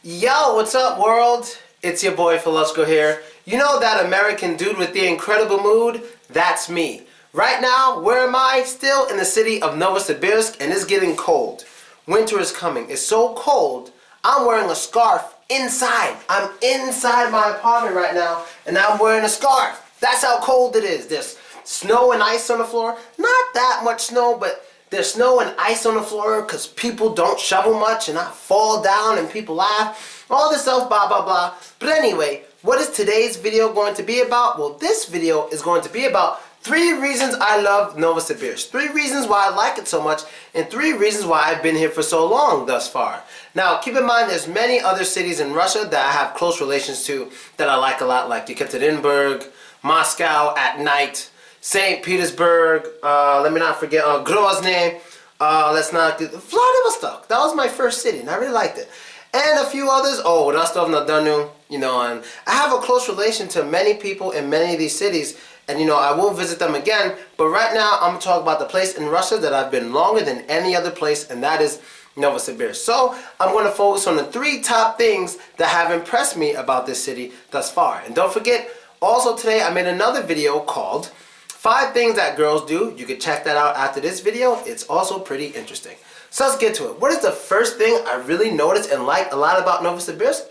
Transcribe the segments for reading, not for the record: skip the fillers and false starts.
Yo, what's up world? It's your boy Philochko here. You know that American dude with the incredible mood? That's me. Right now, where am I? Still in the city of Novosibirsk, and it's getting cold. Winter is coming. It's so cold, I'm wearing a scarf inside. I'm inside my apartment right now, and I'm wearing a scarf. That's how cold it is. There's snow and ice on the floor. Not that much snow, but there's snow and ice on the floor because people don't shovel much and I fall down and people laugh. All this stuff, blah, blah, blah. But anyway, what is today's video going to be about? Well, this video is going to be about 3 reasons I love Novosibirsk. 3 reasons why I like it so much, and 3 reasons why I've been here for so long thus far. Now, keep in mind there's many other cities in Russia that I have close relations to that I like a lot, like Yekaterinburg, Moscow at night, St. Petersburg, let me not forget, Grozny, let's not do, Vladivostok. That was my first city and I really liked it. And a few others, Rostov-na-Donu, and I have a close relation to many people in many of these cities, and I will visit them again, but right now I'm going to talk about the place in Russia that I've been longer than any other place, and that is Novosibirsk. So I'm going to focus on the 3 top things that have impressed me about this city thus far. And don't forget, also today I made another video called 5 things that girls do. You can check that out after this video. It's also pretty interesting. So let's get to it. What is the first thing I really noticed and liked a lot about Novosibirsk?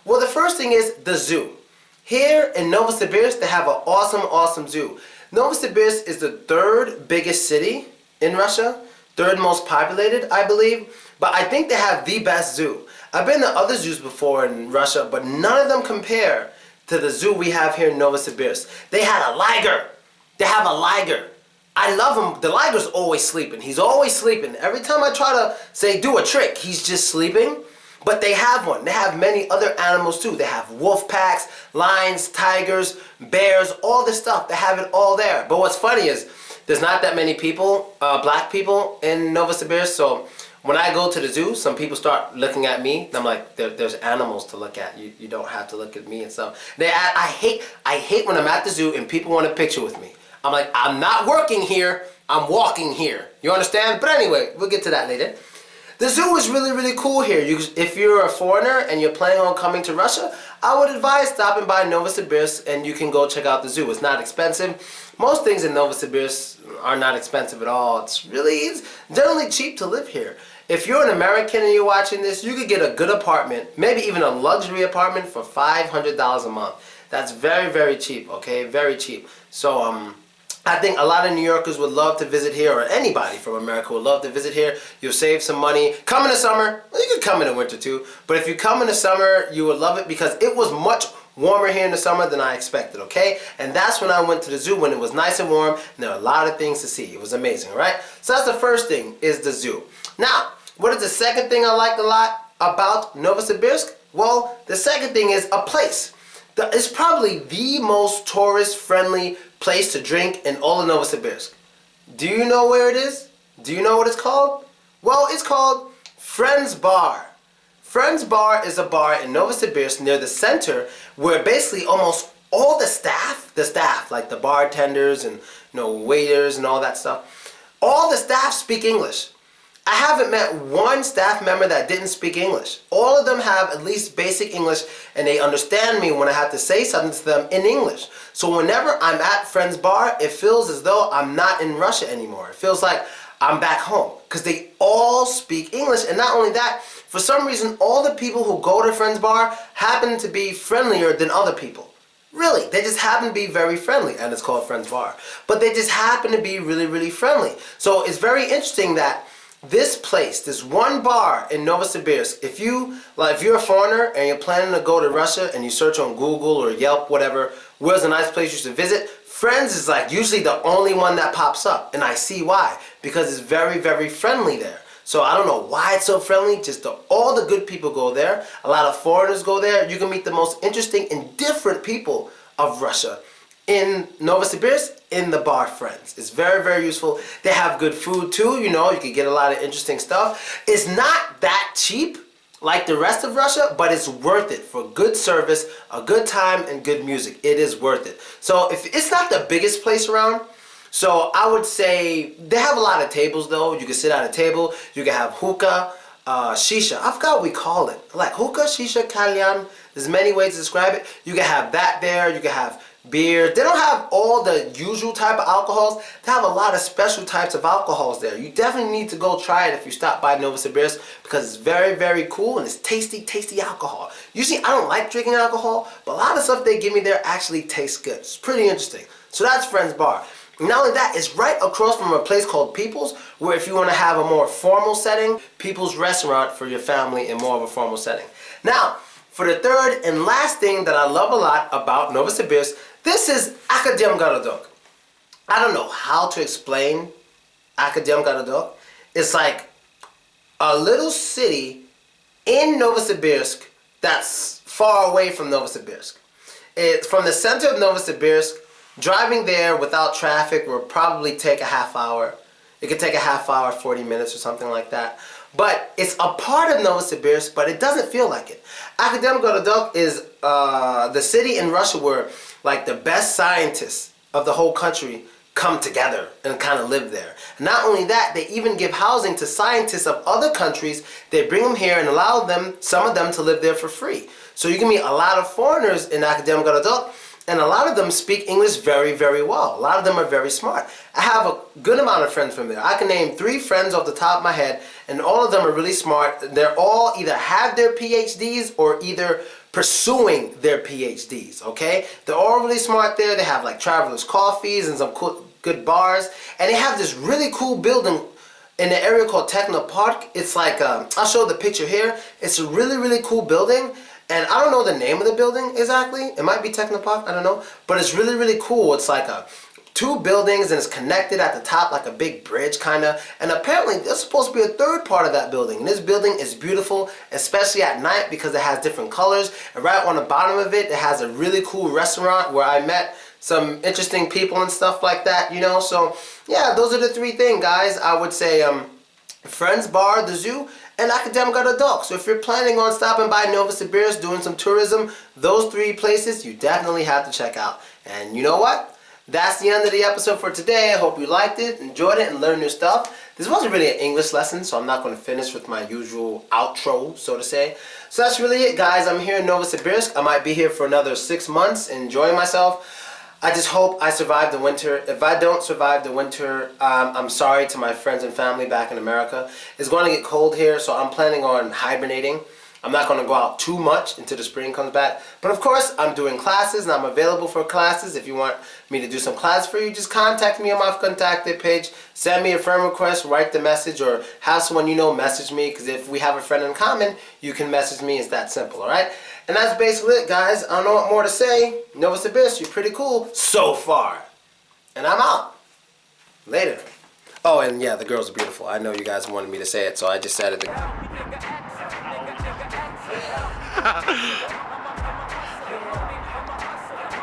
Well, the first thing is the zoo. Here in Novosibirsk, they have an awesome zoo. Novosibirsk is the 3rd biggest city in Russia, 3rd most populated, I believe. But I think they have the best zoo. I've been to other zoos before in Russia, but none of them compare to the zoo we have here in Novosibirsk. They had a liger. They have a liger. I love him. The liger's always sleeping. He's always sleeping. Every time I try to say do a trick, he's just sleeping. But they have one. They have many other animals too. They have wolf packs, lions, tigers, bears, all this stuff. They have it all there. But what's funny is there's not that many people, black people in Novosibirsk. So when I go to the zoo, some people start looking at me. I'm like, there's animals to look at. You don't have to look at me and stuff. I hate when I'm at the zoo and people want a picture with me. I'm like, I'm not working here, I'm walking here. You understand? But anyway, we'll get to that later. The zoo is really cool here. If you're a foreigner and you're planning on coming to Russia, I would advise stopping by Novosibirsk and you can go check out the zoo. It's not expensive. Most things in Novosibirsk are not expensive at all. It's generally cheap to live here. If you're an American and you're watching this, you could get a good apartment, maybe even a luxury apartment for $500 a month. That's very cheap, okay? Very cheap. So, I think a lot of New Yorkers would love to visit here, or anybody from America would love to visit here. You'll save some money. Come in the summer. Well, you can come in the winter too. But if you come in the summer, you would love it because it was much warmer here in the summer than I expected, okay? And that's when I went to the zoo when it was nice and warm and there were a lot of things to see. It was amazing, right? So that's the first thing, is the zoo. Now, what is the second thing I liked a lot about Novosibirsk? Well, the second thing is a place. It's probably the most tourist-friendly place to drink in all of Novosibirsk. Do you know where it is? Do you know what it's called? Well, it's called Friends Bar. Friends Bar is a bar in Novosibirsk near the center where basically almost all the staff like the bartenders and waiters and all that stuff, all the staff speak English. I haven't met one staff member that didn't speak English. All of them have at least basic English and they understand me when I have to say something to them in English. So whenever I'm at Friends Bar, it feels as though I'm not in Russia anymore. It feels like I'm back home because they all speak English. And not only that, for some reason, all the people who go to Friends Bar happen to be friendlier than other people. Really, they just happen to be very friendly, and it's called Friends Bar. But they just happen to be really friendly. So it's very interesting that this place, this one bar in Novosibirsk, if you're a foreigner and you're planning to go to Russia and you search on Google or Yelp, whatever, where's a nice place you should visit, Friends is like usually the only one that pops up. And I see why. Because it's very friendly there. So I don't know why it's so friendly, just all the good people go there. A lot of foreigners go there. You can meet the most interesting and different people of Russia in Novosibirsk, in the bar Friends. It's very useful. They have good food too, you can get a lot of interesting stuff. It's not that cheap like the rest of Russia, but it's worth it for good service, a good time, and good music. It is worth it. So if it's not the biggest place around, so I would say they have a lot of tables though. You can sit at a table, you can have hookah, shisha. I forgot what we call it. Like hookah, shisha, kalyan. There's many ways to describe it. You can have that there. You can have beer. They don't have all the usual type of alcohols. They have a lot of special types of alcohols there. You definitely need to go try it if you stop by Novosibirsk because it's very, very cool and it's tasty, tasty alcohol. Usually I don't like drinking alcohol, but a lot of stuff they give me there actually tastes good. It's pretty interesting. So that's Friends Bar. Not only that, it's right across from a place called People's, where if you want to have a more formal setting, People's Restaurant for your family in more of a formal setting. Now, for the third and last thing that I love a lot about Novosibirsk, this is AkademGorodok. I don't know how to explain AkademGorodok. It's like a little city in Novosibirsk that's far away from Novosibirsk. From the center of Novosibirsk, driving there without traffic will probably take a half hour. It could take a half hour, 40 minutes or something like that. But it's a part of Novosibirsk, but it doesn't feel like it. AkademGorodok is the city in Russia where like the best scientists of the whole country come together and kind of live there. Not only that, they even give housing to scientists of other countries. They bring them here and allow them, some of them, to live there for free. So you can meet a lot of foreigners in AkademGorodok, and a lot of them speak English very, very well. A lot of them are very smart. I have a good amount of friends from there. I can name 3 friends off the top of my head, and all of them are really smart. They're all either have their PhDs or either pursuing their PhDs, okay? They're all really smart there. They have like Travelers Coffees and some cool, good bars. And they have this really cool building in the area called Techno Park. It's like, I'll show the picture here. It's a really, really cool building. And I don't know the name of the building exactly. It might be Techno Park, I don't know. But it's really, really cool. It's like 2 buildings and it's connected at the top like a big bridge kind of. And apparently there's supposed to be a 3rd part of that building. And this building is beautiful, especially at night because it has different colors. And right on the bottom of it, it has a really cool restaurant where I met some interesting people and stuff like that, you know. So yeah, those are the 3 things, guys. I would say Friends Bar, the zoo, and AkademGorodok. So if you're planning on stopping by Novosibirsk, doing some tourism, those 3 places you definitely have to check out. And you know what? That's the end of the episode for today. I hope you liked it, enjoyed it, and learned new stuff. This wasn't really an English lesson, so I'm not going to finish with my usual outro, so to say. So that's really it, guys. I'm here in Novosibirsk. I might be here for another 6 months, enjoying myself. I just hope I survive the winter. If I don't survive the winter, I'm sorry to my friends and family back in America. It's going to get cold here, so I'm planning on hibernating. I'm not going to go out too much until the spring comes back. But of course, I'm doing classes and I'm available for classes. If you want me to do some classes for you, just contact me on my contacted page. Send me a friend request, write the message, or have someone you know message me. Because if we have a friend in common, you can message me. It's that simple, alright? And that's basically it, guys. I don't know what more to say. Novosibirsk, you're pretty cool so far. And I'm out. Later. Oh, and yeah, the girls are beautiful. I know you guys wanted me to say it, so I just said it.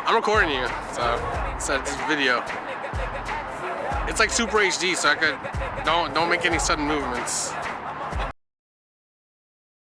I'm recording you, so it's a video. It's like super HD, so I could don't make any sudden movements.